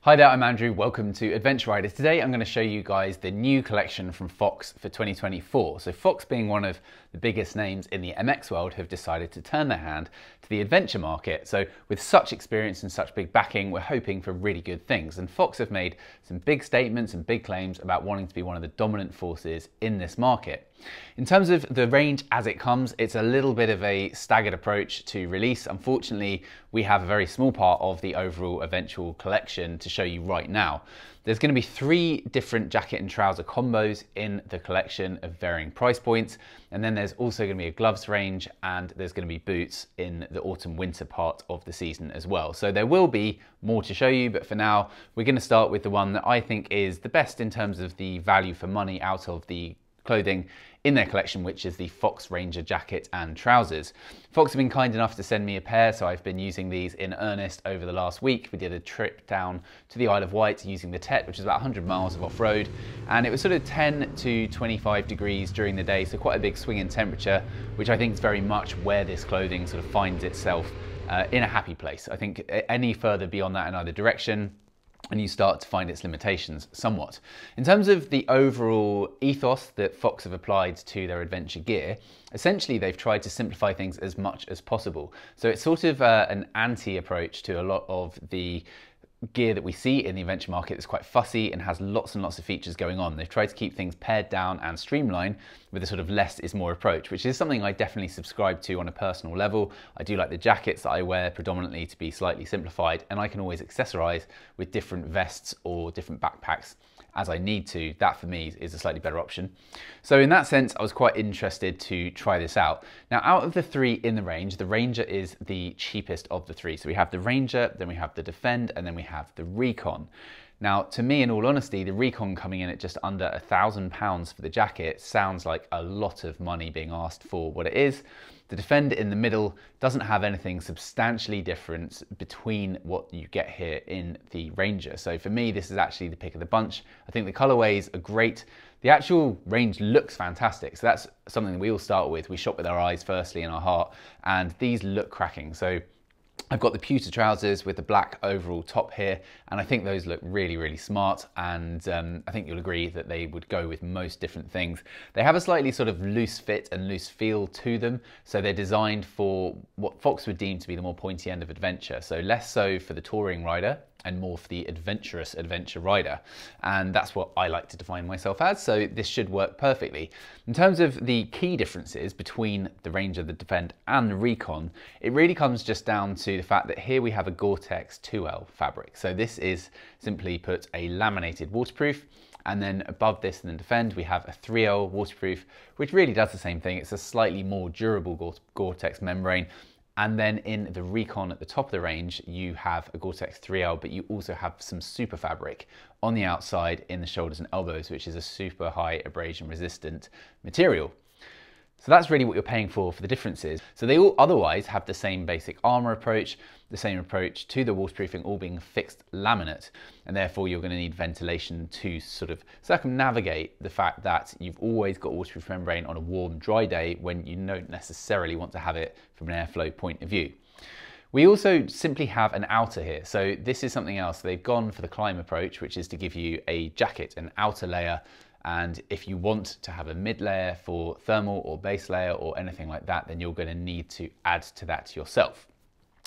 Hi there, I'm Andrew. Welcome to Adventure Riders. Today I'm going to show you guys the new collection from Fox for 2024. So Fox, being one of the biggest names in the MX world, have decided to turn their hand to the adventure market. So with such experience and such big backing, we're hoping for really good things. And Fox have made some big statements and big claims about wanting to be one of the dominant forces in this market. In terms of the range as it comes, it's a little bit of a staggered approach to release. Unfortunately, we have a very small part of the overall eventual collection to show you right now. There's going to be 3 different jacket and trouser combos in the collection of varying price points. And then there's also going to be a gloves range, and there's going to be boots in the autumn winter part of the season as well. So there will be more to show you, but for now, we're going to start with the one that I think is the best in terms of the value for money out of the clothing in their collection, which is the Fox Ranger jacket and trousers. Fox have been kind enough to send me a pair, so I've been using these in earnest over the last week. We did a trip down to the Isle of Wight using the Tet, which is about 100 miles of off-road, and it was sort of 10 to 25 degrees during the day, so quite a big swing in temperature, which I think is very much where this clothing sort of finds itself in a happy place. I think any further beyond that in either direction, and you start to find its limitations somewhat. In terms of the overall ethos that Fox have applied to their adventure gear, essentially they've tried to simplify things as much as possible. So it's sort of an anti-approach to a lot of the gear that we see in the adventure market that's quite fussy and has lots and lots of features going on. They've tried to keep things pared down and streamlined with a sort of less is more approach, which is something I definitely subscribe to on a personal level. I do like the jackets that I wear predominantly to be slightly simplified, and I can always accessorize with different vests or different backpacks as I need to. That for me is a slightly better option. So in that sense, I was quite interested to try this out. Now, out of the 3 in the range, the Ranger is the cheapest of the 3. So we have the Ranger, then we have the Defend, and then we have the Recon. Now, to me, in all honesty, the Recon coming in at just under £1,000 for the jacket sounds like a lot of money being asked for what it is. The Defend in the middle doesn't have anything substantially different between what you get here in the Ranger. So for me, this is actually the pick of the bunch. I think the colorways are great. The actual range looks fantastic. So that's something that we all start with. We shop with our eyes firstly and our heart, and these look cracking. So I've got the pewter trousers with the black overall top here, and I think those look really, really smart, and I think you'll agree that they would go with most different things. They have a slightly sort of loose fit and loose feel to them, so they're designed for what Fox would deem to be the more pointy end of adventure, so less so for the touring rider and more for the adventurous adventure rider. And that's what I like to define myself as, so this should work perfectly. In terms of the key differences between the Ranger, the Defend, and the Recon, it really comes just down to the fact that here we have a GORE-TEX 2L fabric. So this is simply put a laminated waterproof, and then above this in the Defend, we have a 3L waterproof, which really does the same thing. It's a slightly more durable GORE-TEX membrane. And then in the Recon at the top of the range, you have a GORE-TEX 3L, but you also have some super fabric on the outside in the shoulders and elbows, which is a super high abrasion resistant material. So that's really what you're paying for the differences. So they all otherwise have the same basic armour approach, the same approach to the waterproofing, all being fixed laminate, and therefore you're going to need ventilation to sort of circumnavigate the fact that you've always got waterproof membrane on a warm, dry day when you don't necessarily want to have it from an airflow point of view. We also simply have an outer here. So this is something else. They've gone for the climb approach, which is to give you a jacket, an outer layer, and if you want to have a mid layer for thermal or base layer or anything like that, then you're going to need to add to that yourself.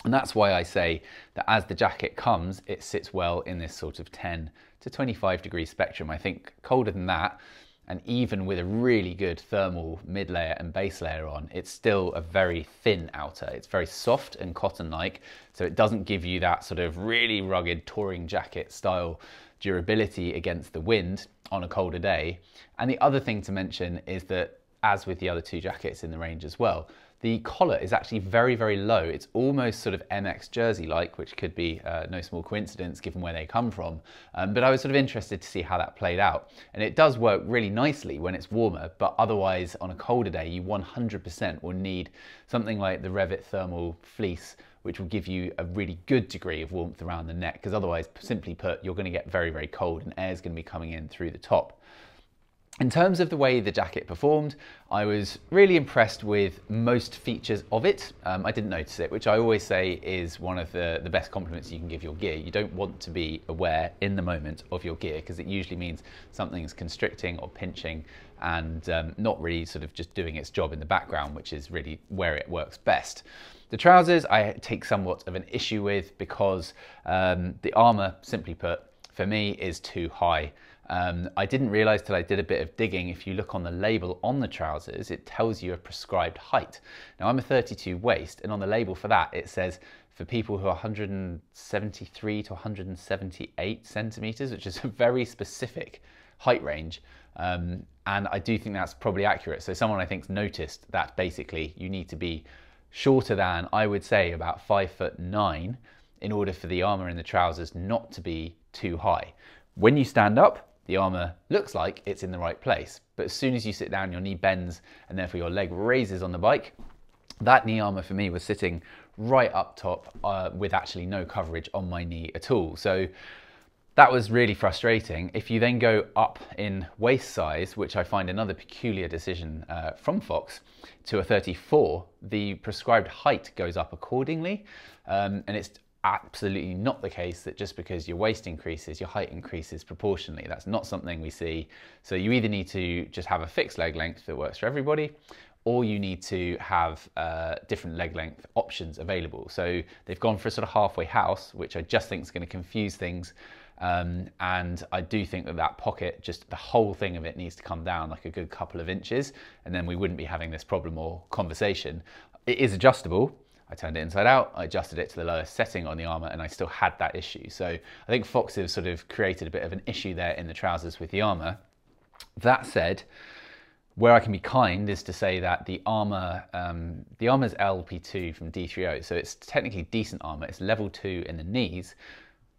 And that's why I say that as the jacket comes, it sits well in this sort of 10 to 25 degree spectrum. I think colder than that, and even with a really good thermal mid layer and base layer on, it's still a very thin outer. It's very soft and cotton-like, so it doesn't give you that sort of really rugged touring jacket style durability against the wind on a colder day. And the other thing to mention is that, as with the other 2 jackets in the range as well, the collar is actually very, very low. It's almost sort of MX jersey-like, which could be no small coincidence given where they come from. But I was sort of interested to see how that played out. And it does work really nicely when it's warmer, but otherwise on a colder day, you 100% will need something like the Revit Thermal Fleece, which will give you a really good degree of warmth around the neck, because otherwise, simply put, you're going to get very, very cold and air is going to be coming in through the top. In terms of the way the jacket performed, I was really impressed with most features of it. I didn't notice it, which I always say is one of the best compliments you can give your gear. You don't want to be aware in the moment of your gear, because it usually means something's constricting or pinching and not really sort of just doing its job in the background, which is really where it works best. The trousers I take somewhat of an issue with because the armour, simply put, for me is too high. I didn't realise till I did a bit of digging, if you look on the label on the trousers, it tells you a prescribed height. Now I'm a 32 waist, and on the label for that it says for people who are 173 to 178 centimetres, which is a very specific height range. And I do think that's probably accurate. So someone I think's noticed that basically you need to be shorter than, I would say, about 5'9" in order for the armour in the trousers not to be too high. When you stand up, the armour looks like it's in the right place, but as soon as you sit down, your knee bends and therefore your leg raises on the bike. That knee armour for me was sitting right up top with actually no coverage on my knee at all. So that was really frustrating. If you then go up in waist size, which I find another peculiar decision from Fox, to a 34, the prescribed height goes up accordingly. And it's absolutely not the case that just because your waist increases, your height increases proportionally. That's not something we see. So you either need to just have a fixed leg length that works for everybody, or you need to have different leg length options available. So they've gone for a sort of halfway house, which I just think is going to confuse things. And I do think that that pocket, just the whole thing of it needs to come down like a good couple of inches, and then we wouldn't be having this problem or conversation. It is adjustable. I turned it inside out, I adjusted it to the lowest setting on the armour, and I still had that issue. So I think Fox have sort of created a bit of an issue there in the trousers with the armour. That said, where I can be kind is to say that the armour's LP2 from D3O, so it's technically decent armour. It's level 2 in the knees,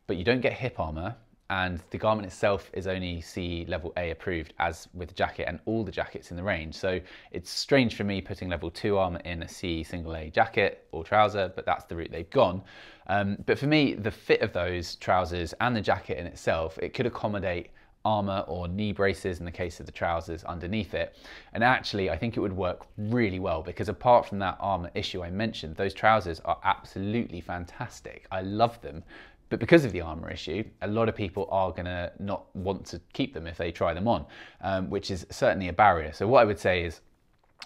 but you don't get hip armour, and the garment itself is only CE level A approved, as with the jacket and all the jackets in the range. So it's strange for me putting level 2 armour in a CE single A jacket or trouser, but that's the route they've gone. But for me, the fit of those trousers and the jacket in itself, it could accommodate armour or knee braces in the case of the trousers underneath it. And actually, I think it would work really well, because apart from that armour issue I mentioned, those trousers are absolutely fantastic. I love them. But because of the armour issue, a lot of people are going to not want to keep them if they try them on, which is certainly a barrier. So what I would say is,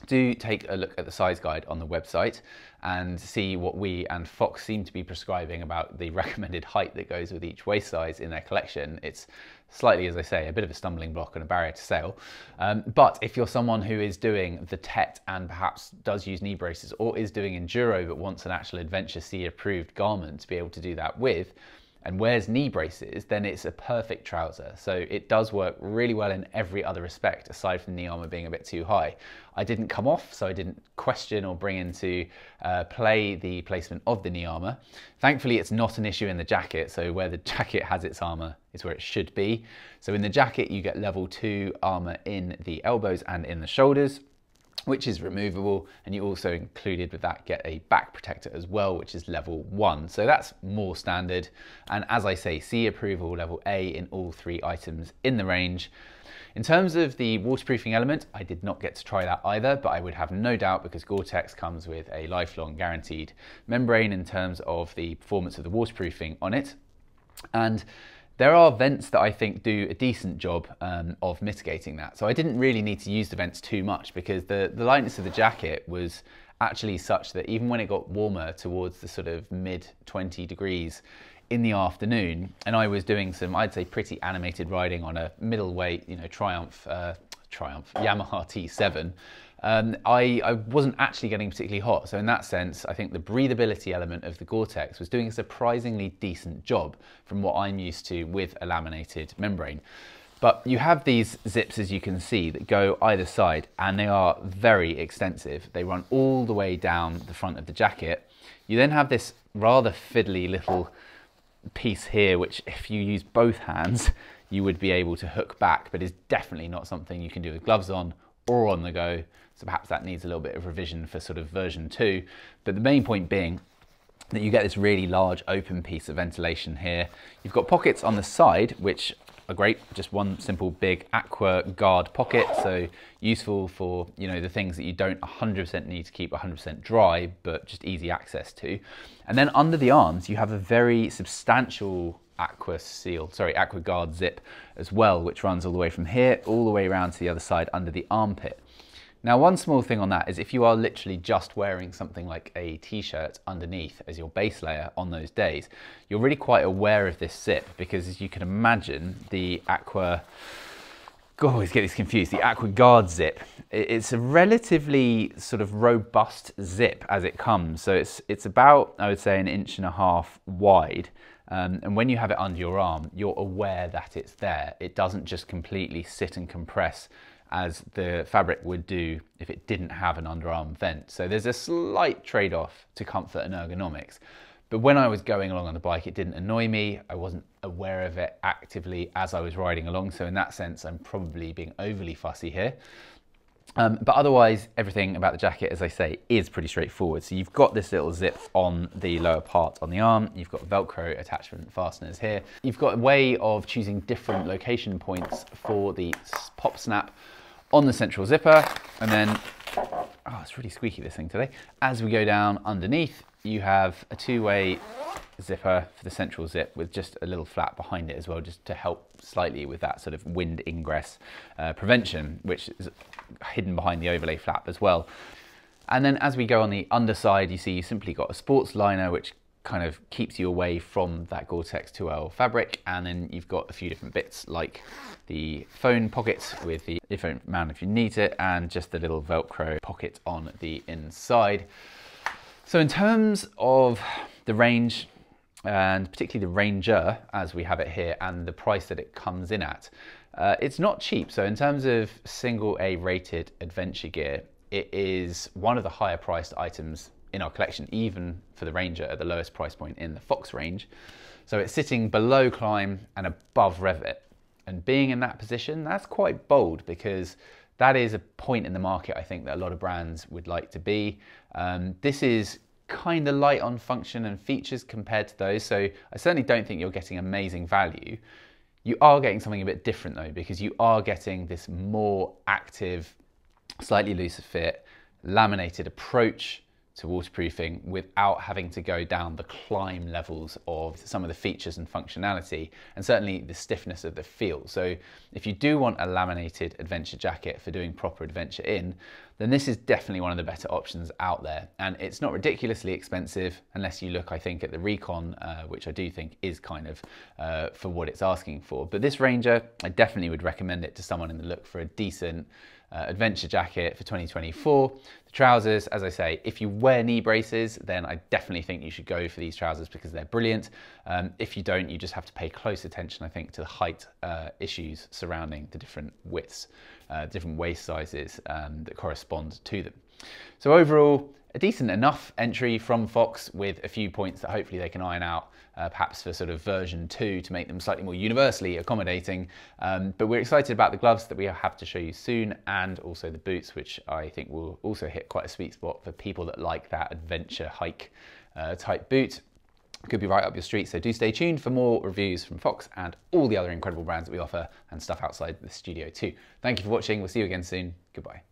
do take a look at the size guide on the website and see what we and Fox seem to be prescribing about the recommended height that goes with each waist size in their collection. It's slightly, as I say, a bit of a stumbling block and a barrier to sale. But if you're someone who is doing the TET and perhaps does use knee braces, or is doing enduro but wants an actual Adventure C approved garment to be able to do that with, and wears knee braces, then it's a perfect trouser. So it does work really well in every other respect, aside from knee armour being a bit too high. I didn't come off, so I didn't question or bring into play the placement of the knee armour. Thankfully, it's not an issue in the jacket, so where the jacket has its armour is where it should be. So in the jacket, you get level 2 armour in the elbows and in the shoulders, which is removable, and you also included with that get a back protector as well, which is level 1. So that's more standard, and as I say, CE approval level A in all 3 items in the range. In terms of the waterproofing element, I did not get to try that either, but I would have no doubt, because Gore-Tex comes with a lifelong guaranteed membrane in terms of the performance of the waterproofing on it. And there are vents that I think do a decent job of mitigating that. So I didn't really need to use the vents too much, because the lightness of the jacket was actually such that even when it got warmer towards the sort of mid 20 degrees in the afternoon, and I was doing some, I'd say, pretty animated riding on a middleweight, you know, Triumph Yamaha T7, I wasn't actually getting particularly hot. So in that sense, I think the breathability element of the Gore-Tex was doing a surprisingly decent job from what I'm used to with a laminated membrane. But you have these zips, as you can see, that go either side, and they are very extensive. They run all the way down the front of the jacket. You then have this rather fiddly little piece here, which if you use both hands, you would be able to hook back, but is definitely not something you can do with gloves on or on the go. So perhaps that needs a little bit of revision for sort of version 2. But the main point being that you get this really large open piece of ventilation here. You've got pockets on the side, which are great. Just one simple big aqua guard pocket, so useful for, you know, the things that you don't 100% need to keep 100% dry, but just easy access to. And then under the arms, you have a very substantial aqua guard zip as well, which runs all the way from here all the way around to the other side under the armpit. Now, one small thing on that is if you are literally just wearing something like a t-shirt underneath as your base layer on those days, you're really quite aware of this zip, because as you can imagine, the aqua, I always get this confused, the aqua guard zip, it's a relatively sort of robust zip as it comes. So it's about, I would say, 1.5 inches wide. And when you have it under your arm, you're aware that it's there. It doesn't just completely sit and compress as the fabric would do if it didn't have an underarm vent. So there's a slight trade-off to comfort and ergonomics. But when I was going along on the bike, it didn't annoy me. I wasn't aware of it actively as I was riding along. So in that sense, I'm probably being overly fussy here. But otherwise, everything about the jacket, as I say, is pretty straightforward. So you've got this little zip on the lower part on the arm. You've got Velcro attachment fasteners here. You've got a way of choosing different location points for the pop snap on the central zipper. And then, oh, it's really squeaky, this thing today. As we go down underneath, you have a two-way zipper for the central zip with just a little flap behind it as well, just to help slightly with that sort of wind ingress prevention, which is hidden behind the overlay flap as well. And then as we go on the underside, you see you simply got a sports liner, which kind of keeps you away from that Gore-Tex 2L fabric. And then you've got a few different bits like the phone pockets with the earphone mount if you need it, and just the little Velcro pocket on the inside. So in terms of the range, and particularly the Ranger as we have it here, and the price that it comes in at, it's not cheap. So in terms of single A rated adventure gear, it is one of the higher priced items in our collection, even for the Ranger at the lowest price point in the Fox range. So it's sitting below Climb and above Revit. And being in that position, that's quite bold, because that is a point in the market I think that a lot of brands would like to be. This is kind of light on function and features compared to those, so I certainly don't think you're getting amazing value. You are getting something a bit different though, because you are getting this more active, slightly looser fit, laminated approach to waterproofing without having to go down the climb levels of some of the features and functionality, and certainly the stiffness of the feel. So if you do want a laminated adventure jacket for doing proper adventure in, then this is definitely one of the better options out there. And it's not ridiculously expensive unless you look, I think, at the Recon, which I do think is kind of for what it's asking for. But this Ranger, I definitely would recommend it to someone in the look for a decent adventure jacket for 2024. The trousers, as I say, if you wear knee braces, then I definitely think you should go for these trousers because they're brilliant. If you don't, you just have to pay close attention, I think, to the height issues surrounding the different widths, different waist sizes that correspond to them. So overall, a decent enough entry from Fox with a few points that hopefully they can iron out, perhaps for sort of version 2 to make them slightly more universally accommodating. But we're excited about the gloves that we have to show you soon, and also the boots, which I think will also hit quite a sweet spot for people that like that adventure hike type boot. Could be right up your street, so do stay tuned for more reviews from Fox and all the other incredible brands that we offer, and stuff outside the studio too. Thank you for watching. We'll see you again soon. Goodbye.